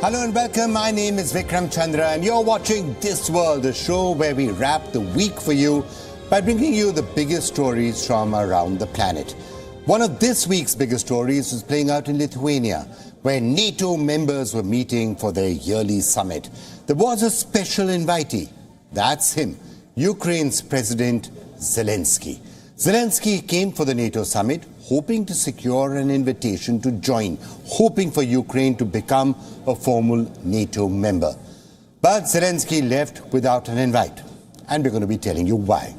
Hello and welcome. My name is Vikram, Chandra, and you're watching This World, a show where we wrap the week for you by bringing you the biggest stories from around the planet. One of this week's biggest stories was playing out in Lithuania, where NATO members were meeting for their yearly summit. There was a special invitee. That's him, Ukraine's President Zelensky. Zelensky came for the NATO summit, hoping to secure an invitation to join, hoping for Ukraine to become a formal NATO member. But Zelensky left without an invite, and we're going to be telling you why.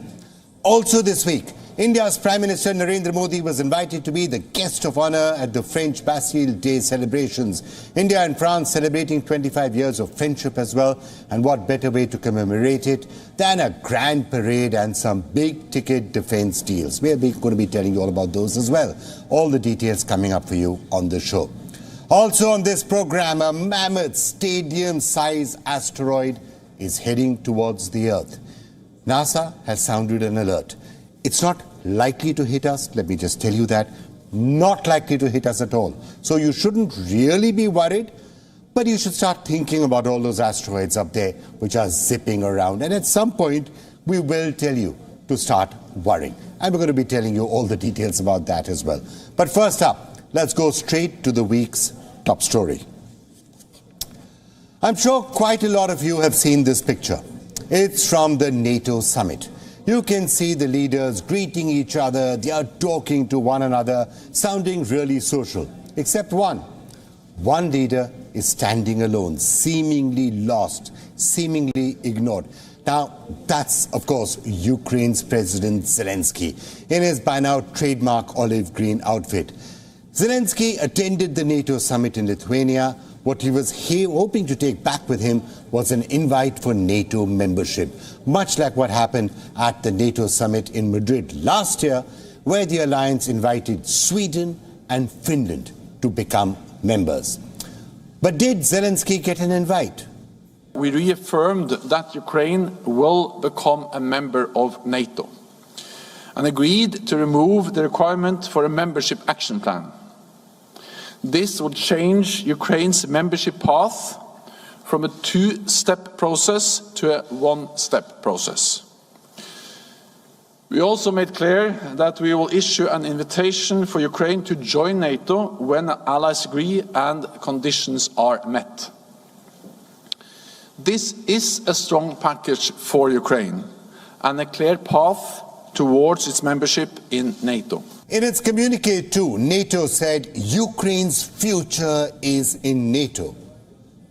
Also this week, India's Prime Minister Narendra Modi was invited to be the guest of honor at the French Bastille Day celebrations. India and France celebrating 25 years of friendship as well, and what better way to commemorate it than a grand parade and some big-ticket defense deals. We're going to be telling you all about those as well. All the details coming up for you on the show. Also on this program, a mammoth stadium-sized asteroid is heading towards the Earth. NASA has sounded an alert. It's not likely to hit us, let me just tell you that. Not likely to hit us at all. So you shouldn't really be worried, but you should start thinking about all those asteroids up there which are zipping around. And at some point, we will tell you to start worrying. And we're going to be telling you all the details about that as well. But first up, let's go straight to the week's top story. I'm sure quite a lot of you have seen this picture. It's from the NATO summit. You can see the leaders greeting each other, they are talking to one another, sounding really social. Except one. One leader is standing alone, seemingly lost, seemingly ignored. Now, that's, of course, Ukraine's President Zelensky, in his by now trademark olive green outfit. Zelensky attended the NATO summit in Lithuania. What he was hoping to take back with him was an invite for NATO membership, much like what happened at the NATO summit in Madrid last year, where the alliance invited Sweden and Finland to become members. But did Zelensky get an invite? We reaffirmed that Ukraine will become a member of NATO and agreed to remove the requirement for a membership action plan. This would change Ukraine's membership path from a two-step process to a one-step process. We also made clear that we will issue an invitation for Ukraine to join NATO when allies agree and conditions are met. This is a strong package for Ukraine and a clear path towards its membership in NATO. In its communique too, NATO said Ukraine's future is in NATO.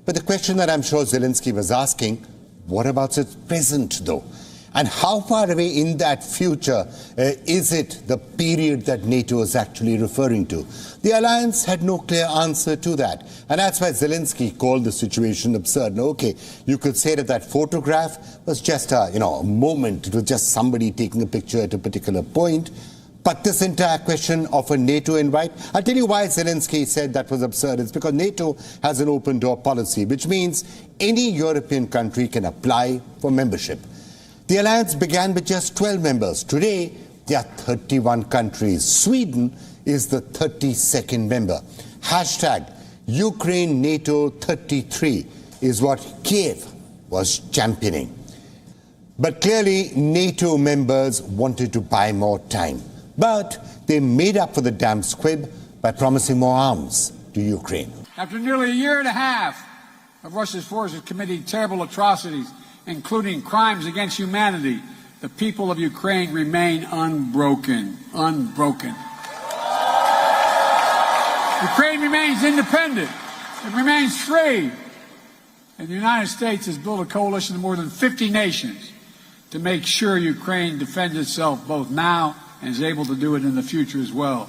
But the question that I'm sure Zelensky was asking, what about its present though? And how far away in that future is it the period that NATO is actually referring to? The alliance had no clear answer to that. And that's why Zelensky called the situation absurd. Now, okay, you could say that that photograph was just a moment. It was just somebody taking a picture at a particular point. But this entire question of a NATO invite, I'll tell you why Zelensky said that was absurd. It's because NATO has an open door policy, which means any European country can apply for membership. The alliance began with just 12 members. Today, there are 31 countries. Sweden is the 32nd member. Hashtag Ukraine NATO 33 is what Kiev was championing. But clearly, NATO members wanted to buy more time. But they made up for the damn squib by promising more arms to Ukraine. After nearly a year and a half of Russia's forces committing terrible atrocities, including crimes against humanity, the people of Ukraine remain unbroken. Unbroken. Ukraine remains independent. It remains free. And the United States has built a coalition of more than 50 nations to make sure Ukraine defends itself both now and is able to do it in the future as well.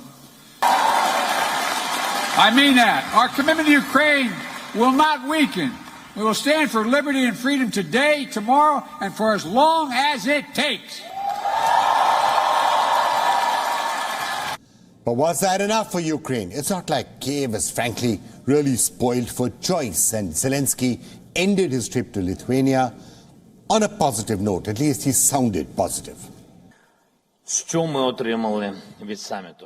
I mean that. Our commitment to Ukraine will not weaken. We will stand for liberty and freedom today, tomorrow, and for as long as it takes. But was that enough for Ukraine? It's not like Kiev is frankly really spoiled for choice, and Zelensky ended his trip to Lithuania on a positive note. At least he sounded positive.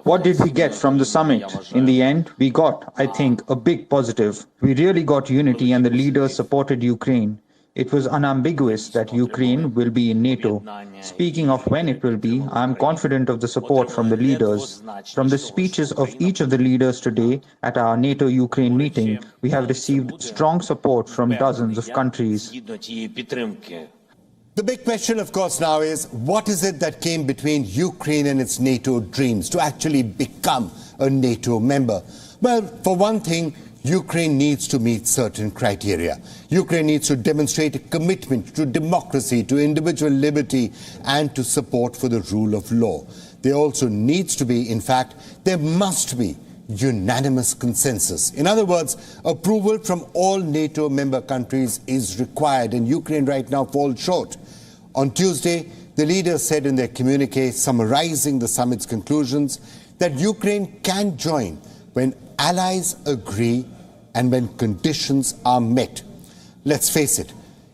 What did we get from the summit? In the end, we got, I think, a big positive. We really got unity and the leaders supported Ukraine. It was unambiguous that Ukraine will be in NATO. Speaking of when it will be, I am confident of the support from the leaders. From the speeches of each of the leaders today at our NATO-Ukraine meeting, we have received strong support from dozens of countries. The big question, of course, now is what is it that came between Ukraine and its NATO dreams to actually become a NATO member? Well, for one thing, Ukraine needs to meet certain criteria. Ukraine needs to demonstrate a commitment to democracy, to individual liberty, and to support for the rule of law. There also needs to be, in fact, there must be unanimous consensus. In other words, approval from all NATO member countries is required, and Ukraine right now falls short. On Tuesday, the leaders said in their communique summarizing the summit's conclusions that Ukraine can join when allies agree and when conditions are met. Let's face it,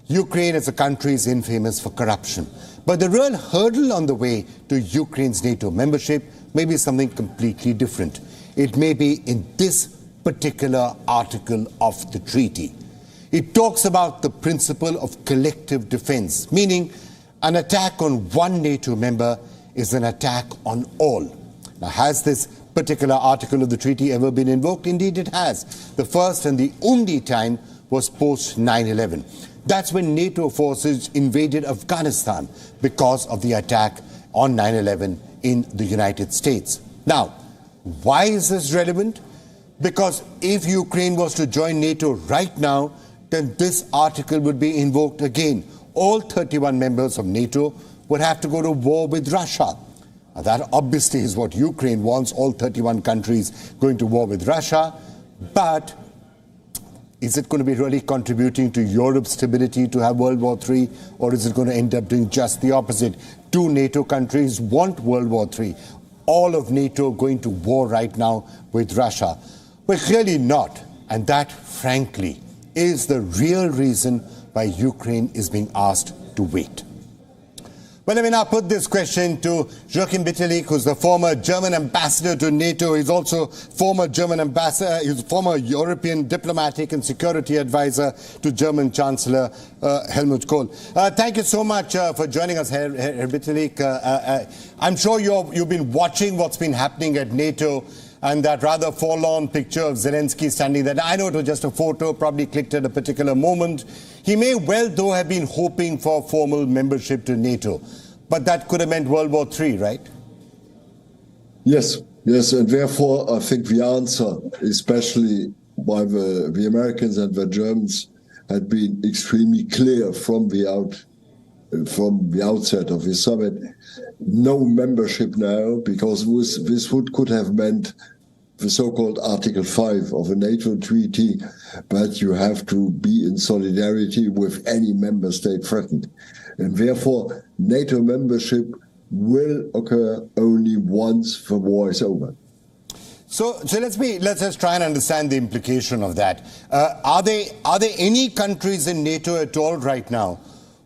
Ukraine as a country is infamous for corruption. But the real hurdle on the way to Ukraine's NATO membership may be something completely different. It may be in this particular article of the treaty. It talks about the principle of collective defense, meaning an attack on one NATO member is an attack on all. Now, has this particular article of the treaty ever been invoked? Indeed, it has. The first and the only time was post 9/11. That's when NATO forces invaded Afghanistan because of the attack on 9/11 in the United States. Now, why is this relevant? Because if Ukraine was to join NATO right now, then this article would be invoked again. All 31 members of NATO would have to go to war with Russia. Now, that obviously is what Ukraine wants, all 31 countries going to war with Russia. But is it going to be really contributing to Europe's stability to have World War III, or is it going to end up doing just the opposite? Two NATO countries want World War III. All of NATO going to war right now with Russia? Well, clearly not. And that, frankly, is the real reason why Ukraine is being asked to wait. Well, let me now put this question to Joachim Bitterlich, who's the former German ambassador to NATO. He's also former German ambassador, he's former European diplomatic and security advisor to German Chancellor Helmut Kohl. Thank you so much for joining us, Herr Bitterlich. I'm sure you've been watching what's been happening at NATO, and that rather forlorn picture of Zelensky standing there. I know it was just a photo, probably clicked at a particular moment. He may well, though, have been hoping for formal membership to NATO. But that could have meant World War III, right? Yes, and therefore I think the answer, especially by the Americans and the Germans, had been extremely clear from the outset of the summit. No membership now, because this could have meant the so-called Article 5 of a NATO treaty, but you have to be in solidarity with any member state threatened. And therefore, NATO membership will occur only once the war is over. So let's just try and understand the implication of that. Are there any countries in NATO at all right now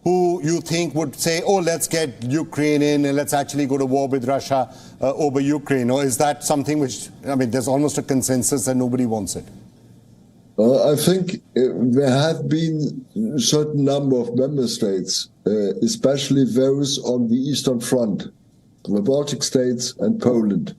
who you think would say, oh, let's get Ukraine in and let's actually go to war with Russia over Ukraine? Or is that something which, I mean, there's almost a consensus that nobody wants it? I think there have been a certain number of member states, especially those on the Eastern Front, the Baltic states and Poland,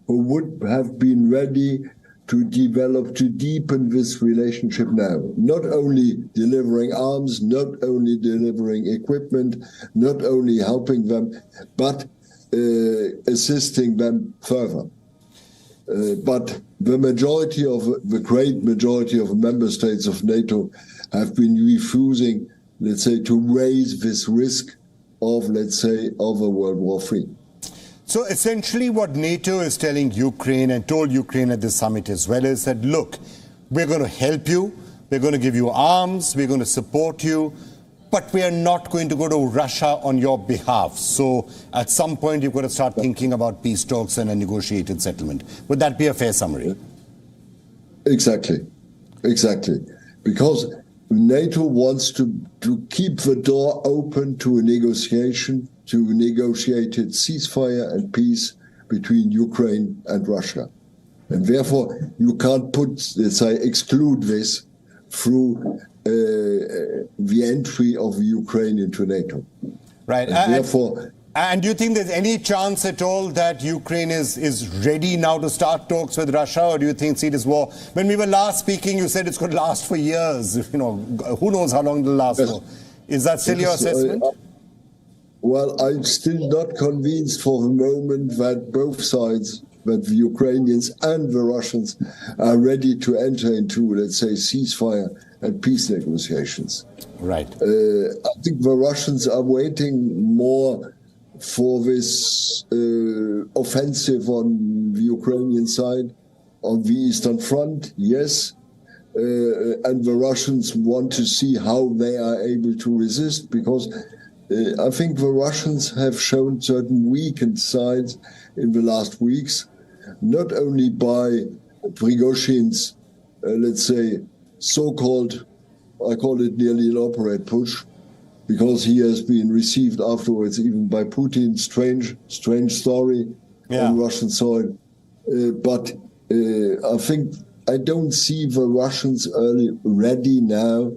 who would have been ready to deepen this relationship now. Not only delivering arms, not only delivering equipment, not only helping them, but assisting them further. But the great majority of member states of NATO have been refusing, let's say, to raise this risk of, let's say, of a World War III. So essentially what NATO is telling Ukraine and told Ukraine at the summit as well is that, look, we're going to help you, we're going to give you arms, we're going to support you, but we are not going to go to Russia on your behalf. So at some point you've got to start thinking about peace talks and a negotiated settlement. Would that be a fair summary? Exactly. Because NATO wants to keep the door open to a negotiation to negotiated ceasefire and peace between Ukraine and Russia. And therefore, you can't exclude this through the entry of Ukraine into NATO. Right. And therefore... And do you think there's any chance at all that Ukraine is ready now to start talks with Russia, or do you think, see this war? When we were last speaking, you said it's going to last for years. Who knows how long it'll last for? Is that still your assessment? Well, I'm still not convinced for the moment that both sides, that the Ukrainians and the Russians, are ready to enter into, let's say, ceasefire and peace negotiations. Right. I think the Russians are waiting more for this offensive on the Ukrainian side, on the Eastern Front, yes. And the Russians want to see how they are able to resist, because I think the Russians have shown certain weakened sides in the last weeks, not only by Prigozhin's, let's say, so-called, I call it nearly an operate push, because he has been received afterwards even by Putin. Strange story on Russian soil. But I don't see the Russians ready now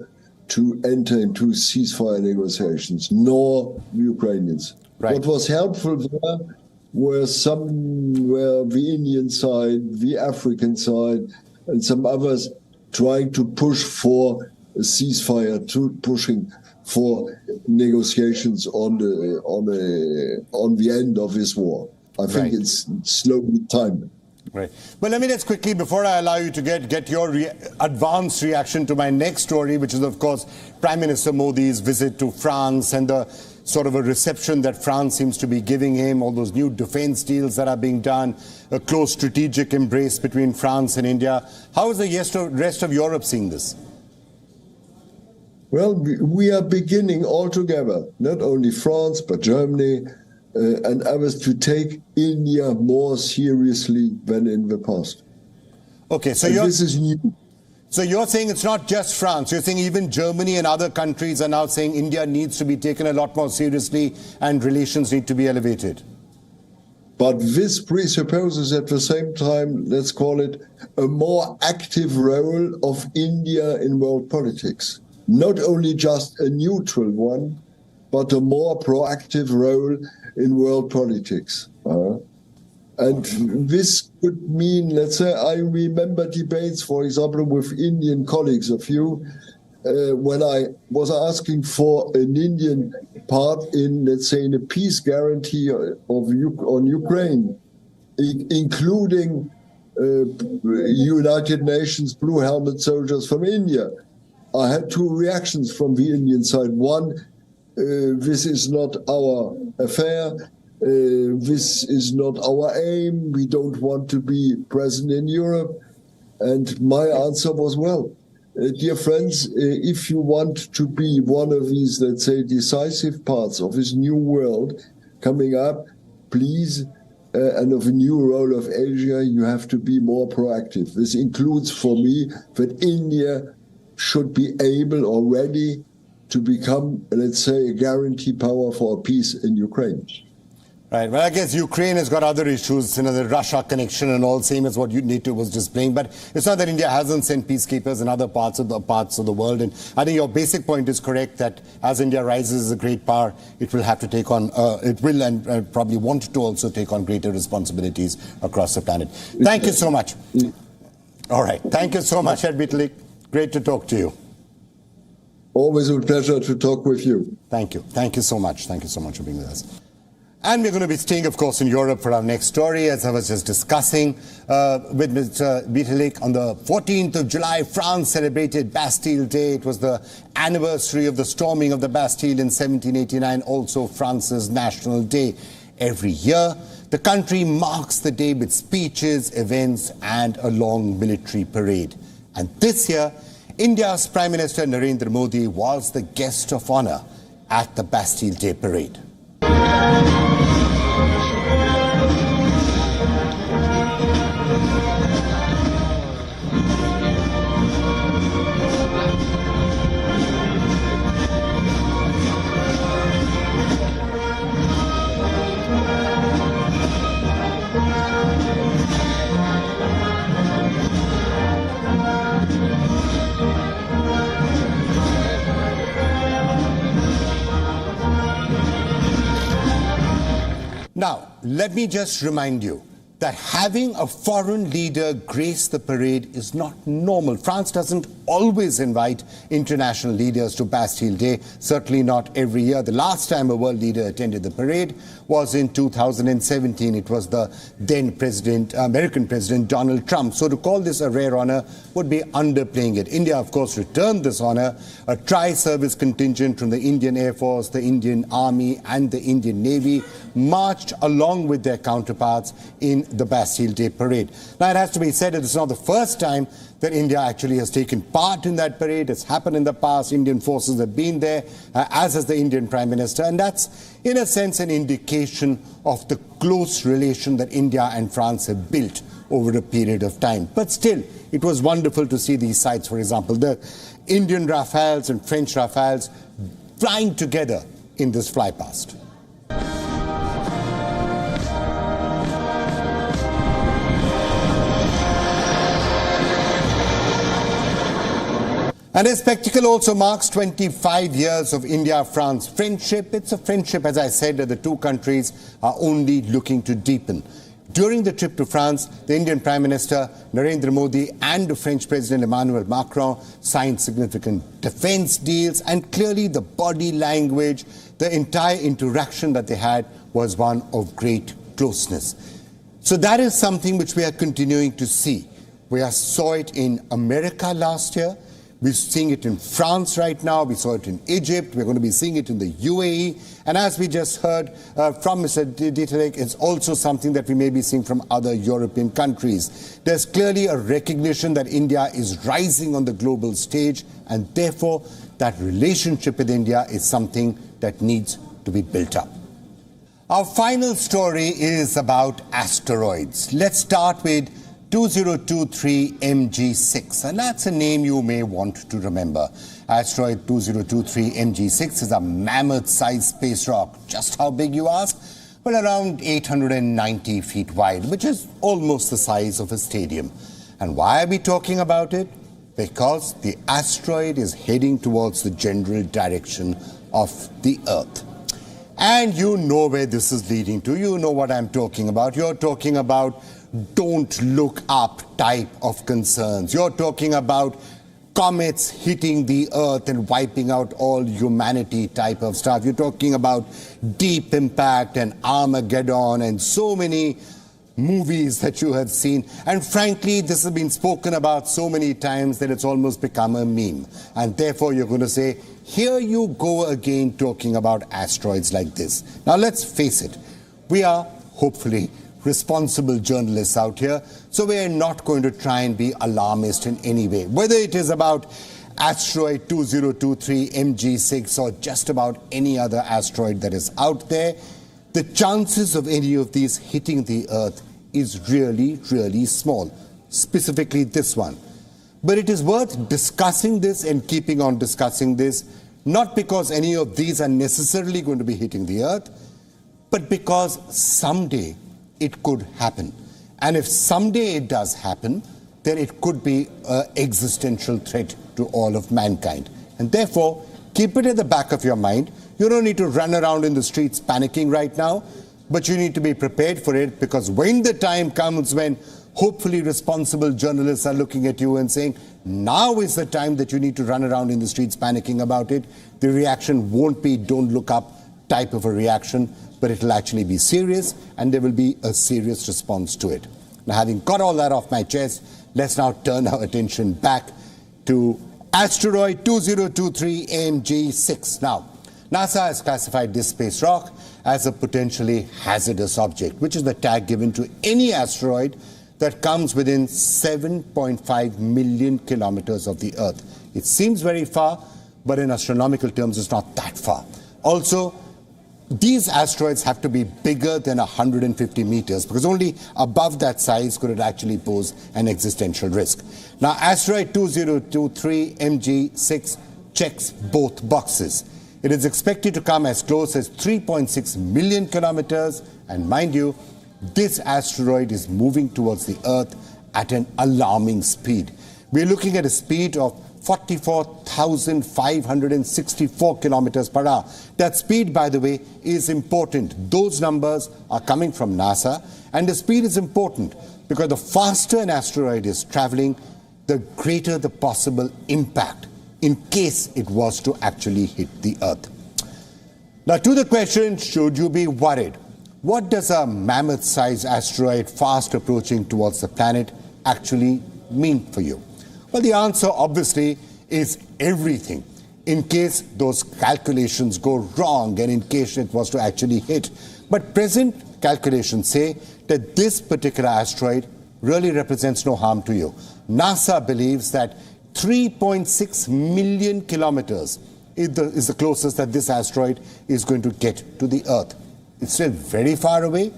to enter into ceasefire negotiations, nor the Ukrainians. Right. What was helpful there were the Indian side, the African side, and some others trying to push for a ceasefire, pushing for negotiations on the end of this war. I think it's slowly time. Right. But let me just quickly, before I allow you to get your advanced reaction to my next story, which is, of course, Prime Minister Modi's visit to France and the sort of a reception that France seems to be giving him, all those new defense deals that are being done, a close strategic embrace between France and India. How is the rest of Europe seeing this? Well, we are beginning all together, not only France, but Germany and others, to take India more seriously than in the past. Okay, so this is new. So you're saying it's not just France. You're saying even Germany and other countries are now saying India needs to be taken a lot more seriously and relations need to be elevated. But this presupposes at the same time, let's call it, a more active role of India in world politics. Not only just a neutral one, but a more proactive role in world politics. And this could mean, let's say, I remember debates, for example, with Indian colleagues of you, when I was asking for an Indian part in, let's say, in a peace guarantee on Ukraine, including United Nations Blue Helmet soldiers from India. I had two reactions from the Indian side. One, this is not our affair. This is not our aim. We don't want to be present in Europe. And my answer was, well, dear friends, if you want to be one of these, let's say, decisive parts of this new world coming up, please, and of a new role of Asia, you have to be more proactive. This includes for me that India should be able or ready to become, let's say, a guarantee power for peace in Ukraine. Right. Well, I guess Ukraine has got other issues, the Russia connection and all, same as what NATO was just playing. But it's not that India hasn't sent peacekeepers in other parts of the world. And I think your basic point is correct that as India rises as a great power, it will have to take on, it will and probably want to also take on greater responsibilities across the planet. Thank you so much. All right. Thank you so much, Ed Bastille. Great to talk to you. Always a pleasure to talk with you. Thank you. Thank you so much. Thank you so much for being with us. And we're going to be staying, of course, in Europe for our next story, as I was just discussing with Mr. Bastille. On the 14th of July, France celebrated Bastille Day. It was the anniversary of the storming of the Bastille in 1789, also France's National Day. Every year, the country marks the day with speeches, events, and a long military parade. And this year, India's Prime Minister Narendra Modi was the guest of honor at the Bastille Day parade. Now, let me just remind you that having a foreign leader grace the parade is not normal. France doesn't always invite international leaders to Bastille Day, certainly not every year. The last time a world leader attended the parade was in 2017. It was the then American President Donald Trump. So to call this a rare honor would be underplaying it. India, of course, returned this honor. A tri-service contingent from the Indian Air Force, the Indian Army and the Indian Navy marched along with their counterparts in the Bastille Day parade. Now, it has to be said that it's not the first time that India actually has taken part in that parade. It's happened in the past. Indian forces have been there, as has the Indian Prime Minister. And that's, in a sense, an indication of the close relation that India and France have built over a period of time. But still, it was wonderful to see these sights, for example, the Indian Rafales and French Rafales flying together in this flypast. And this spectacle also marks 25 years of India-France friendship. It's a friendship, as I said, that the two countries are only looking to deepen. During the trip to France, the Indian Prime Minister Narendra Modi and the French President Emmanuel Macron signed significant defense deals, and clearly the body language, the entire interaction that they had was one of great closeness. So that is something which we are continuing to see. We saw it in America last year. We're seeing it in France right now. We saw it in Egypt. We're going to be seeing it in the UAE. And as we just heard from Mr. Dieterich, it's also something that we may be seeing from other European countries. There's clearly a recognition that India is rising on the global stage, and therefore that relationship with India is something that needs to be built up. Our final story is about asteroids. Let's start with 2023 MG6, and that's a name you may want to remember. Asteroid 2023 MG6 is a mammoth-sized space rock. Just how big, you ask? Well, around 890 feet wide, which is almost the size of a stadium. And why are we talking about it? Because the asteroid is heading towards the general direction of the Earth. And you know where this is leading to. You know what I'm talking about. You're talking about don't look up type of concerns. You're talking about comets hitting the Earth and wiping out all humanity type of stuff. You're talking about Deep Impact and Armageddon and so many movies that you have seen. And frankly, this has been spoken about so many times that it's almost become a meme. And therefore, you're going to say, here you go again talking about asteroids like this. Now, let's face it. We are, hopefully, responsible journalists out here, so we are not going to try and be alarmist in any way. Whether it is about asteroid 2023 MG6 or just about any other asteroid that is out there, the chances of any of these hitting the Earth is really, really small, specifically this one. But it is worth discussing this and keeping on discussing this, not because any of these are necessarily going to be hitting the Earth, but because someday it could happen. And if someday it does happen, then it could be an existential threat to all of mankind. And therefore, keep it at the back of your mind. You don't need to run around in the streets panicking right now, but you need to be prepared for it, because when the time comes when hopefully responsible journalists are looking at you and saying, now is the time that you need to run around in the streets panicking about it, the reaction won't be don't look up type of a reaction, but it will actually be serious, and there will be a serious response to it. Now, having got all that off my chest, let's now turn our attention back to asteroid 2023 MG6. Now, NASA has classified this space rock as a potentially hazardous object, which is the tag given to any asteroid that comes within 7.5 million kilometers of the Earth. It seems very far, but in astronomical terms, it's not that far. Also, these asteroids have to be bigger than 150 meters, because only above that size could it actually pose an existential risk. Now, asteroid 2023 MG6 checks both boxes. It is expected to come as close as 3.6 million kilometers, and mind you, this asteroid is moving towards the Earth at an alarming speed. We're looking at a speed of 44,564 kilometers per hour. That speed, by the way, is important. Those numbers are coming from NASA, and the speed is important because the faster an asteroid is traveling, the greater the possible impact in case it was to actually hit the Earth. Now, to the question, should you be worried? What does a mammoth-sized asteroid fast approaching towards the planet actually mean for you? Well, the answer obviously is everything. In case those calculations go wrong and in case it was to actually hit. But present calculations say that this particular asteroid really represents no harm to you. NASA believes that 3.6 million kilometers is the closest that this asteroid is going to get to the Earth. It's still very far away,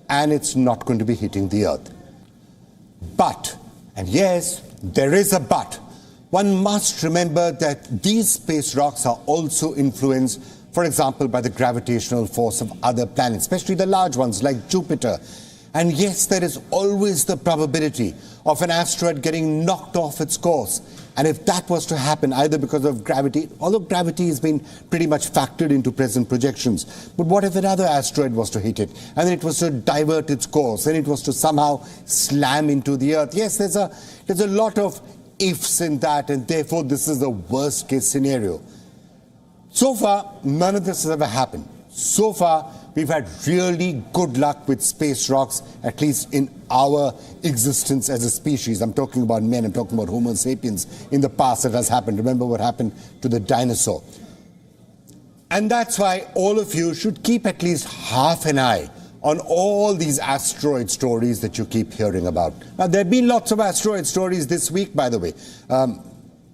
and it's not going to be hitting the Earth. But, and yes, there is a but, one must remember that these space rocks are also influenced, for example, by the gravitational force of other planets, especially the large ones like Jupiter. And yes, there is always the probability of an asteroid getting knocked off its course. And if that was to happen, either because of gravity, although gravity has been pretty much factored into present projections, but what if another asteroid was to hit it, and then it was to divert its course, and it was to somehow slam into the Earth? Yes, there's a lot of ifs in that, and therefore this is the worst case scenario. So far, none of this has ever happened. So far, we've had really good luck with space rocks, at least in our existence as a species. I'm talking about men, I'm talking about Homo sapiens. In the past that has happened. Remember what happened to the dinosaur. And that's why all of you should keep at least half an eye on all these asteroid stories that you keep hearing about. Now, there have been lots of asteroid stories this week, by the way.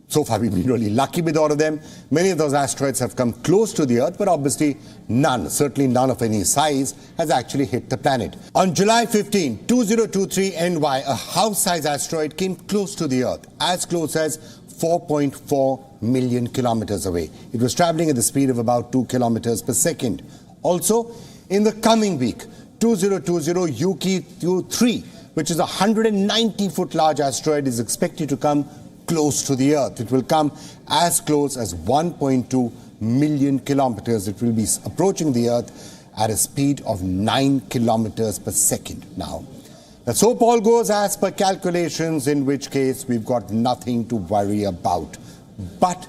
So far, we've been really lucky with all of them. Many of those asteroids have come close to the Earth, but obviously none, certainly none of any size, has actually hit the planet. On July 15, 2023 NY, a house-sized asteroid came close to the Earth, as close as 4.4 million kilometers away. It was traveling at the speed of about 2 kilometers per second. Also, in the coming week, 2020 Yuki-3, which is a 190-foot large asteroid, is expected to come close to the Earth. It will come as close as 1.2 million kilometers. It will be approaching the Earth at a speed of 9 kilometers per second now. Let's hope all goes as per calculations, in which case we've got nothing to worry about. But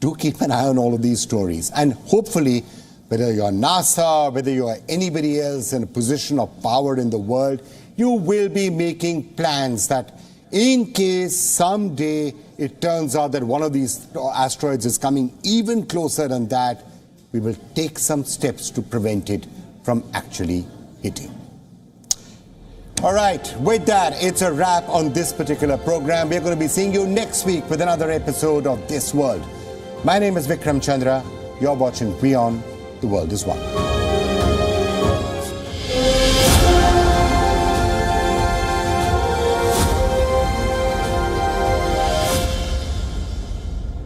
do keep an eye on all of these stories, and hopefully, whether you're NASA, whether you're anybody else in a position of power in the world, you will be making plans that in case someday it turns out that one of these asteroids is coming even closer than that, we will take some steps to prevent it from actually hitting. All right, with that, it's a wrap on this particular program. We're going to be seeing you next week with another episode of This World. My name is Vikram Chandra. You're watching WION The World is One.